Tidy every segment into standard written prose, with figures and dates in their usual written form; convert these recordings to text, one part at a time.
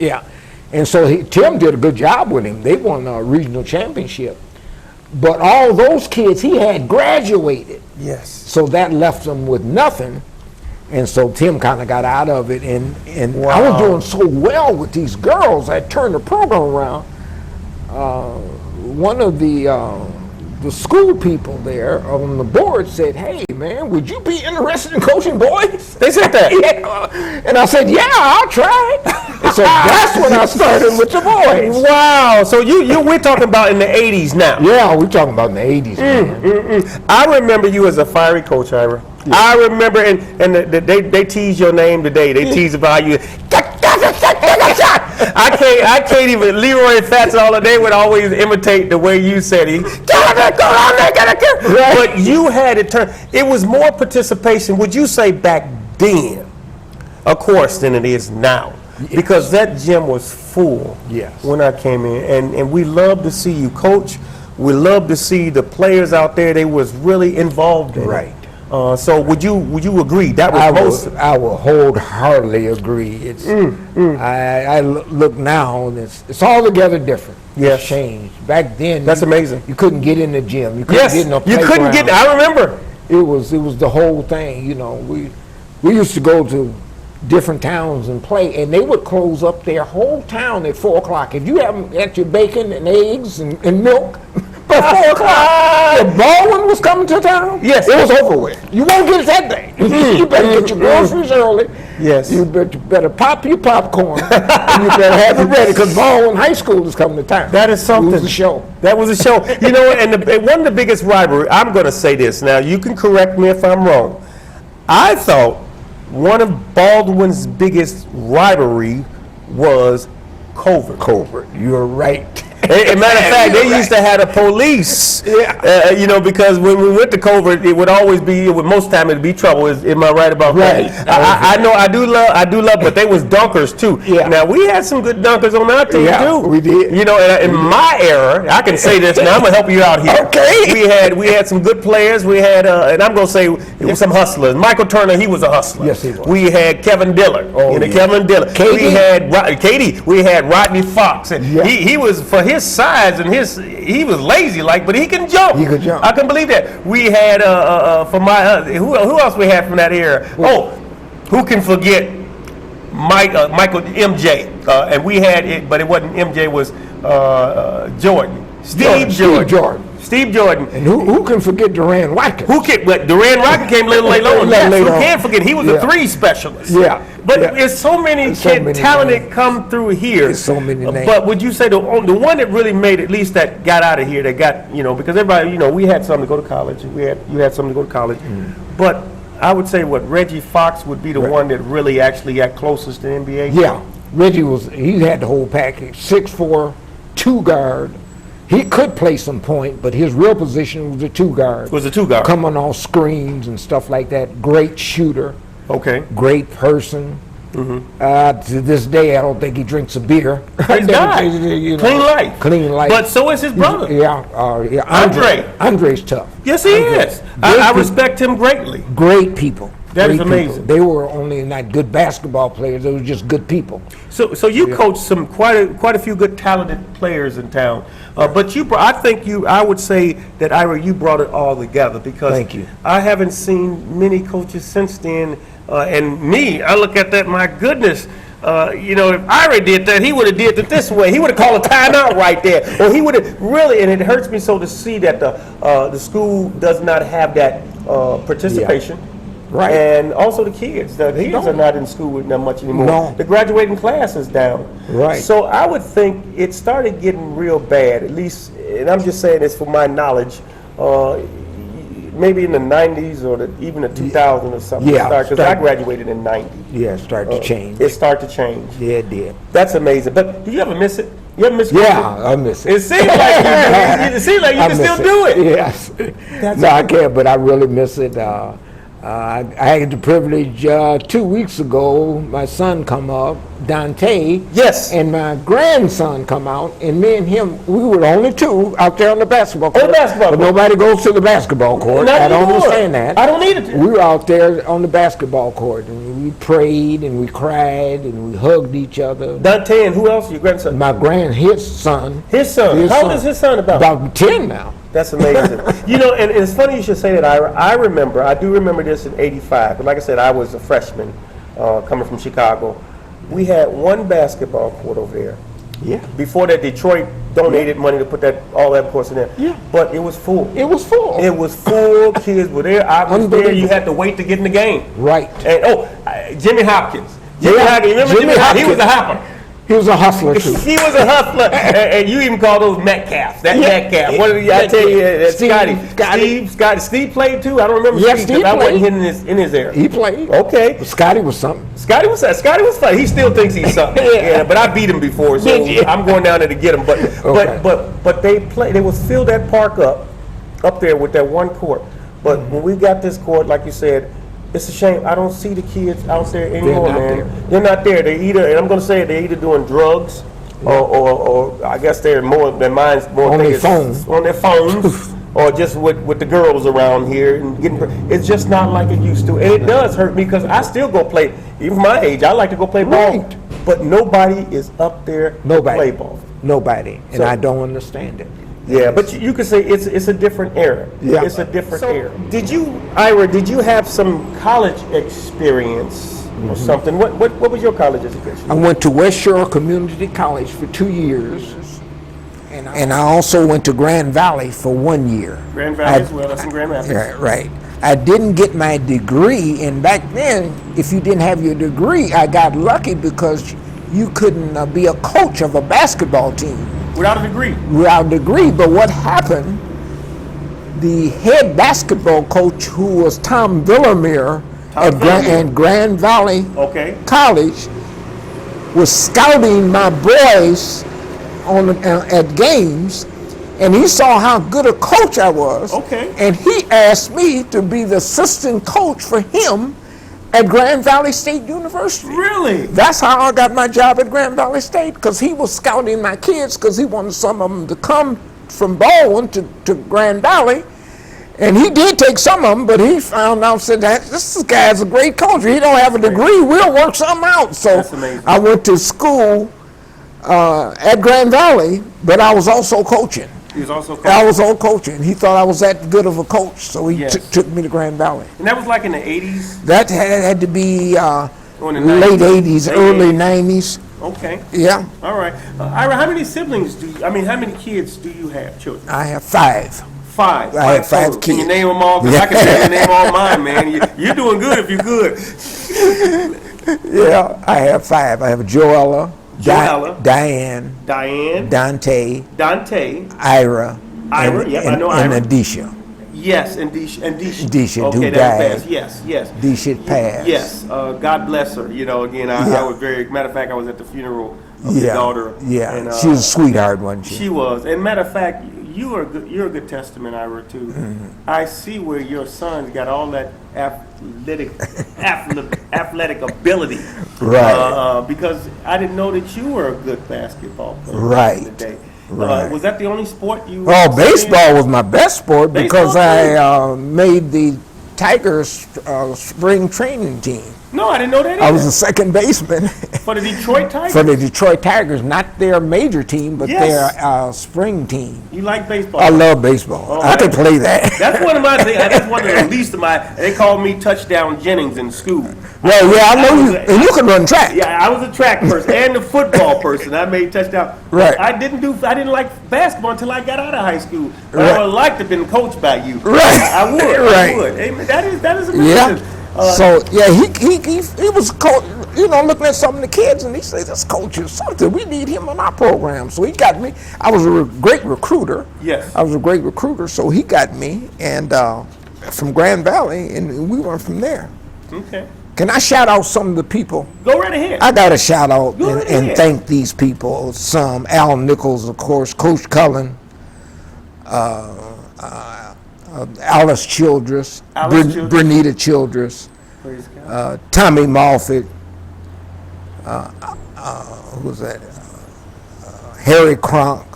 Yeah. And so Tim did a good job with him. They won a regional championship. But all those kids he had graduated. Yes. So that left them with nothing. And so Tim kind of got out of it. And Wow. I was doing so well with these girls, I turned the program around. One of the school people there on the board said, "Hey, man, would you be interested in coaching boys?" They said that. Yeah. And I said, "Yeah, I'll try it." And so that's when I started with the boys. Wow. So we're talking about in the 80s now. Yeah, we're talking about in the 80s, man. I remember you as a fiery coach, Ira. Yeah. I remember, and they tease your name today. They tease about you. I can't even. Leroy Fats all the day would always imitate the way you said it. Right. But you had it turn. It was more participation. Would you say back then, of course, than it is now? Yes. Because that gym was full. Yes. When I came in, and we love to see you coach. We love to see the players out there. They was really involved in it. So would you agree that was I will wholeheartedly agree. It's I look now and it's altogether different. Yes. It's changed. Back then, that's amazing. You couldn't get in the gym. You couldn't get in a playground. You couldn't get. I remember. It was the whole thing. You know, we used to go to different towns and play, and they would close up their whole town at 4 o'clock. If you haven't got your bacon and eggs and milk by 4 o'clock, if Baldwin was coming to town, yes, it was over with. You won't get it that day. You better get your groceries early. Yes. You better pop your popcorn, and you better have it ready, because Baldwin High School is coming to town. That is something. It was a show. That was a show. You know, and one of the biggest rivalry, I'm going to say this. Now, you can correct me if I'm wrong. I thought one of Baldwin's biggest rivalry was Covert. You're right. As a matter of fact, they used to have the police, you know, because when we went to Covert, it would always be, most time it'd be trouble. Am I right about that? I know, I do love, but they was dunkers too. Yeah. Now, we had some good dunkers on our team too. We did. You know, in my era, I can say this now, I'm going to help you out here. Okay. We had some good players. We had, and I'm going to say, it was some hustlers. Michael Turner, he was a hustler. Yes, he was. We had Kevin Dillard. Kevin Dillard. Katie. We had Rodney Fox. And he was, for his size and he was lazy but he can jump. He could jump. I can believe that. We had for my who else we had from that era? Who can forget Michael MJ? And we had it, but it wasn't MJ. It was Jordan. Steve Jordan. And who can forget Duran Watkins? But Duran Watkins came a little later on. Who can't forget? He was a 3 specialist. Yeah. But there's so many talented names come through here. There's so many names. But would you say the one that really made, at least that got out of here, that got, you know, because everybody, you know, we had some to go to college. You had some to go to college. But I would say Reggie Fox would be the one that really actually got closest to NBA. Yeah. Reggie he had the whole package. 6'4", 2 guard. He could play some point, but his real position was a 2 guard. Coming off screens and stuff like that. Great shooter. Okay. Great person. To this day, I don't think he drinks a beer. He's not. Clean life. But so is his brother. Andre's tough. Yes, he is. I respect him greatly. Great people. That is amazing. They were only not good basketball players. They were just good people. So you coached quite a few good talented players in town. But I would say that, Ira, you brought it all together, because thank you. I haven't seen many coaches since then. And me, I look at that, my goodness. You know, if Ira did that, he would have did it this way. He would have called a timeout right there. Or he would have really, and it hurts me so to see that the school does not have that participation. Yeah. Right. And also the kids are not in school that much anymore. No. The graduating class is down. Right. So I would think it started getting real bad, at least, and I'm just saying this for my knowledge, maybe in the 90s or even the 2000s or something. Yeah. Because I graduated in 90. Yeah, it started to change. It started to change. Yeah, it did. That's amazing. But do you ever miss it? You ever miss it? Yeah, I miss it. It seems like you can still do it. Yes. I can't, but I really miss it. I had the privilege 2 weeks ago, my son come up, Dante. Yes. And my grandson come out, and me and him, we were the only 2 out there on the basketball court. But nobody goes to the basketball court. I don't understand that. I don't need it. We were out there on the basketball court, and we prayed and we cried and we hugged each other. Dante and who else? Your grandson? His son. His son. How old is his son about? About 10 now. That's amazing. You know, and it's funny you should say that, Ira. I do remember this in '85. But like I said, I was a freshman coming from Chicago. We had one basketball court over there. Yeah. Before that, Detroit donated money to put all that courts in there. Yeah. But it was full. It was full. It was full. Kids were there. I was there. You had to wait to get in the game. Right. And Jimmy Hopkins. Jimmy Hopkins. Remember Jimmy Hopkins? He was a hopper. He was a hustler too. He was a hustler, and you even call those Metcalf. Metcalf. What did I tell you? Steve played too. I don't remember Steve because I wasn't in his era. He played. Okay. But Scotty was something. Scotty was fun. He still thinks he's something. Yeah. But I beat him before, so I'm going down there to get him. But they played. They was filled that park up there with that one court. But when we got this court, like you said, it's a shame. I don't see the kids out there anymore, man. They're not there. They're either doing drugs, or I guess their minds more on their phones, or just with the girls around here and getting. It's just not like it used to, and it does hurt me because I still go play. Even my age, I like to go play ball, but nobody is up there to play ball. Nobody, and I don't understand it. Yeah, but you could say it's a different era. Yeah. It's a different era. Ira, did you have some college experience or something? What was your college education? I went to West Shore Community College for 2 years. And I also went to Grand Valley for 1 year. Grand Valley as well, that's in Grand Rapids. Right. I didn't get my degree, and back then, if you didn't have your degree, I got lucky because you couldn't be a coach of a basketball team. Without a degree? Without a degree, but what happened, the head basketball coach, who was Tom Villamere at Grand Valley College, was scouting my boys at games, and he saw how good a coach I was, and he asked me to be the assistant coach for him at Grand Valley State University. Really? That's how I got my job at Grand Valley State, because he was scouting my kids because he wanted some of them to come from Baldwin to Grand Valley. And he did take some of them, but he found out, said, this guy's a great coach. He don't have a degree. We'll work something out. So I went to school at Grand Valley, but I was also coaching. He was also coaching? I was all coaching. He thought I was that good of a coach, so he took me to Grand Valley. And that was like in the 80s? That had to be late 80s, early 90s. Okay. Yeah. All right. Ira, how many kids do you have, children? I have 5. 5. I have 5 kids. Can you name them all? Because I can tell you name all mine, man. You're doing good if you're good. Yeah, I have 5. I have Joella. Diane, Dante, Ira, I know Ira. And Adisha. Yes, and Disha. Disha, okay, who that died. Yes. Disha passed. Yes, God bless her. You know, again, I was matter of fact, I was at the funeral of the daughter. Yeah, and, she was a sweetheart, wasn't she? She was. And matter of fact, you're a good testament, Ira, too. Mm-hmm. I see where your son's got all that athletic ability. Right. Because I didn't know that you were a good basketball player back in the day. Right. Was that the only sport you? Oh, baseball was my best sport because I made the Tigers spring training team. No, I didn't know that either. I was a second baseman. For the Detroit Tigers? For the Detroit Tigers, not their major team, but their spring team. You like baseball? I love baseball. Oh, I can play that. That's one of my things. That's one of the least of my, they called me Touchdown Jennings in school. Well, yeah, I know you, and you can run track. Yeah, I was a track person and a football person. I made touchdown. Right. I didn't like basketball until I got out of high school. But I would like to have been coached by you. Right. I would. Right. I would. Amen. That is amazing. Yeah. So yeah, he was coach, looking at some of the kids, and he said, "This coach is something. We need him on our program." So he got me. I was a great recruiter. Yes, I was a great recruiter. So he got me, and from Grand Valley, and we went from there. Okay. Can I shout out some of the people? Go right ahead. I got to shout out and thank these people. Some Al Nichols, of course, Coach Cullen. Alice Childress, Bernita Childress, Tommy Moffett, who was that? Harry Cronk,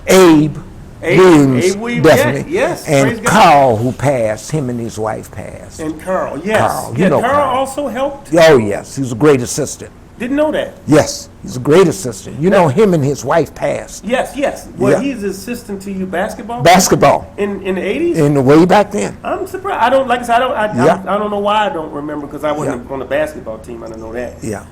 Abe, Williams, definitely. Yes. And Carl, who passed, him and his wife passed. And Carl, yes. Carl, you know Carl also helped? Oh, yes. He was a great assistant. Didn't know that. Yes, he's a great assistant. You know, him and his wife passed. Yes. Well, he's assistant to you basketball? Basketball. In the 80s? In the way back then. I'm surprised. I don't, like I said, I don't know why I don't remember, because I wasn't on the basketball team. I don't know that. Yeah.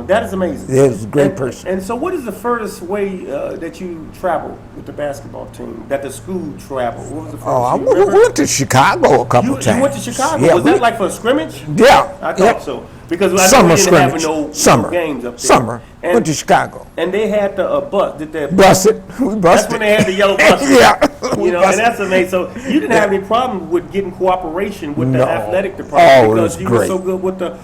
That is amazing. Yeah, he's a great person. And so what is the furthest way that you traveled with the basketball team, that the school traveled? What was the furthest? We went to Chicago a couple times. You went to Chicago? Yeah, was that like for a scrimmage? Yeah. I thought so. Because I know we didn't have scrimmage. no games up there. Summer. And, went to Chicago. And they had the bus. Did they bus it? We busted. That's when they had the yellow bus. Yeah. You know, and that's amazing. So you didn't have any problem with getting cooperation with the athletic department because you were so good with the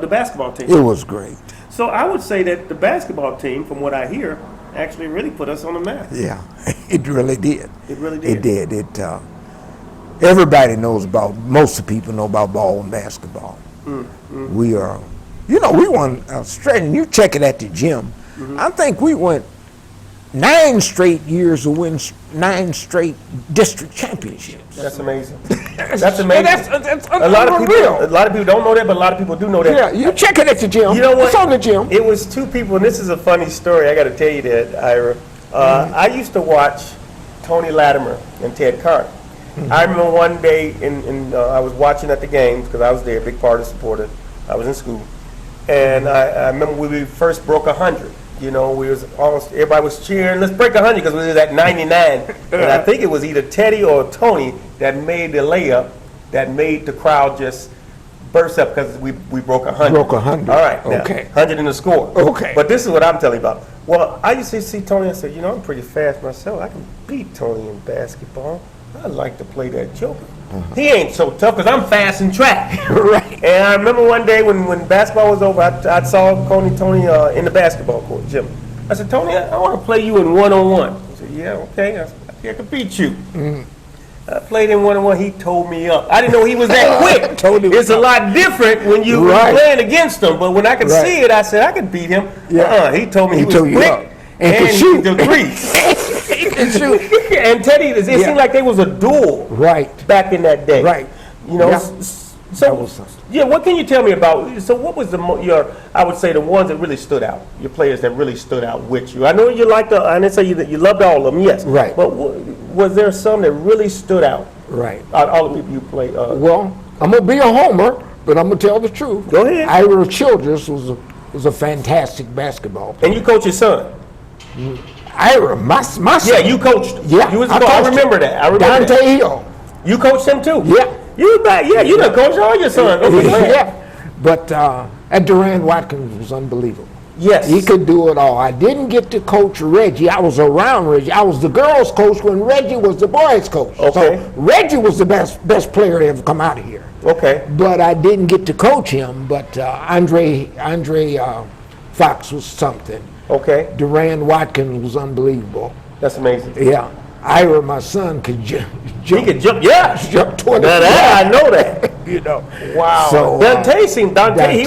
basketball team. It was great. So I would say that the basketball team, from what I hear, actually really put us on the map. Yeah, it really did. It really did. It did. Everybody knows about, most of the people know about ball and basketball. We are, we won straight, and you check it at the gym. I think we went 9 straight years to win 9 straight district championships. That's amazing. That's amazing. That's a lot of people don't know that, but a lot of people do know that. Yeah, you check it at the gym. You know what? It's on the gym. It was 2 people, and this is a funny story. I got to tell you that, Ira. I used to watch Tony Latimer and Ted Carter. I remember one day I was watching at the games because I was there, big part of the supporter. I was in school, and I remember we first broke 100. We was almost, everybody was cheering, let's break 100, because we was at 99. And I think it was either Teddy or Tony that made the layup that made the crowd just burst up because we broke 100. Broke 100. All right. Now, okay. 100 in the score. Okay. But this is what I'm telling you about. Well, I used to see Tony and say, I'm pretty fast myself. I can beat Tony in basketball. I'd like to play that joker. He ain't so tough because I'm fast in track. Right. And I remember one day when basketball was over, I saw Tony in the basketball court, gym. I said, Tony, I want to play you in one-on-one. He said, yeah, okay. I think I can beat you. I played in one-on-one. He told me up. I didn't know he was that quick. It's a lot different when you playing against him. But when I could see it, I said, I could beat him. Yeah. He told me he was quick. And could shoot the threes. He could shoot. And Teddy, it seemed like there was a duel back in that day. Right. What can you tell me about, so what was I would say the ones that really stood out, your players that really stood out with you? I know you liked I didn't say you loved all of them, yes. Right. But was there some that really stood out? Right. Out of all the people you played? Well, I'm going to be a homer, but I'm going to tell the truth. Go ahead. Ira Childress was a fantastic basketball player. And you coach your son? Ira, my son. Yeah, you coached. Yeah, I remember that. I remember Dante Hill. You coached him too? Yeah. You done coached all your sons. Yeah. But at Durand Watkins was unbelievable. Yes. He could do it all. I didn't get to coach Reggie. I was around Reggie. I was the girls' coach when Reggie was the boys' coach. Okay. So Reggie was the best player to ever come out of here. Okay. But I didn't get to coach him. But Andre Fox was something. Okay. Durand Watkins was unbelievable. That's amazing. Yeah. Ira, my son, could jump. He could jump, yeah. Jump 20 feet. I know that. Wow. So Dante, he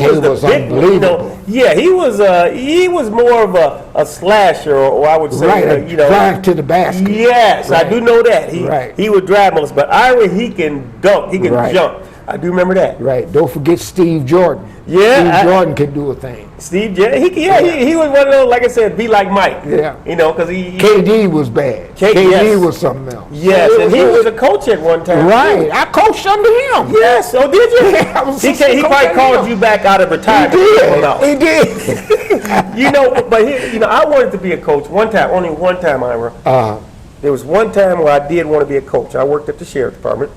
was unbelievable. He was more of a slasher, or I would say, drive to the basket. Yes, I do know that. He would drive most, but Ira, he can dunk, he can jump. I do remember that. Right. Don't forget Steve Jordan. Yeah. Steve Jordan could do a thing. Steve Jordan, he was one of those, like I said, be like Mike. Yeah. Because KD was bad. KD was something else. Yes, and he was a coach at one time. Right. I coached under him. Yes. Oh, did you? Yeah, he probably called you back out of retirement. He did. But I wanted to be a coach one time, only one time, Ira. There was one time where I did want to be a coach. I worked at the sheriff's department.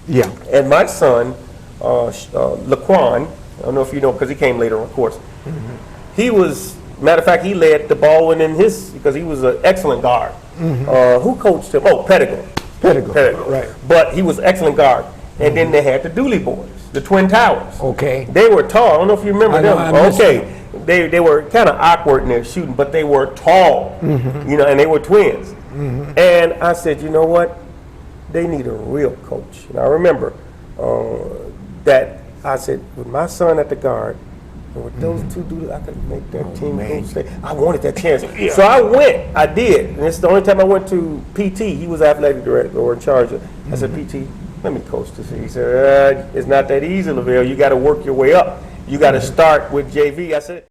Yeah. And my son, Laquan, I don't know if you know because he came later, of course. He was, matter of fact, he led the ball in because he was an excellent guard. Who coached him? Oh, Pettigrew. Right. But he was an excellent guard. And then they had the Dooley boys, the Twin Towers. Okay. They were tall. I don't know if you remember them. Okay. They were kind of awkward in their shooting, but they were tall, and they were twins. And I said, you know what? They need a real coach. And I remember that I said, with my son at the guard, And with those two dudes, I could make that team go state. I wanted that chance. So I went. I did. And it's the only time I went to PT. He was athletic director or in charge of. I said, PT, let me coach this. He said, it's not that easy, Lavelle. You got to work your way up. You got to start with JV. I said.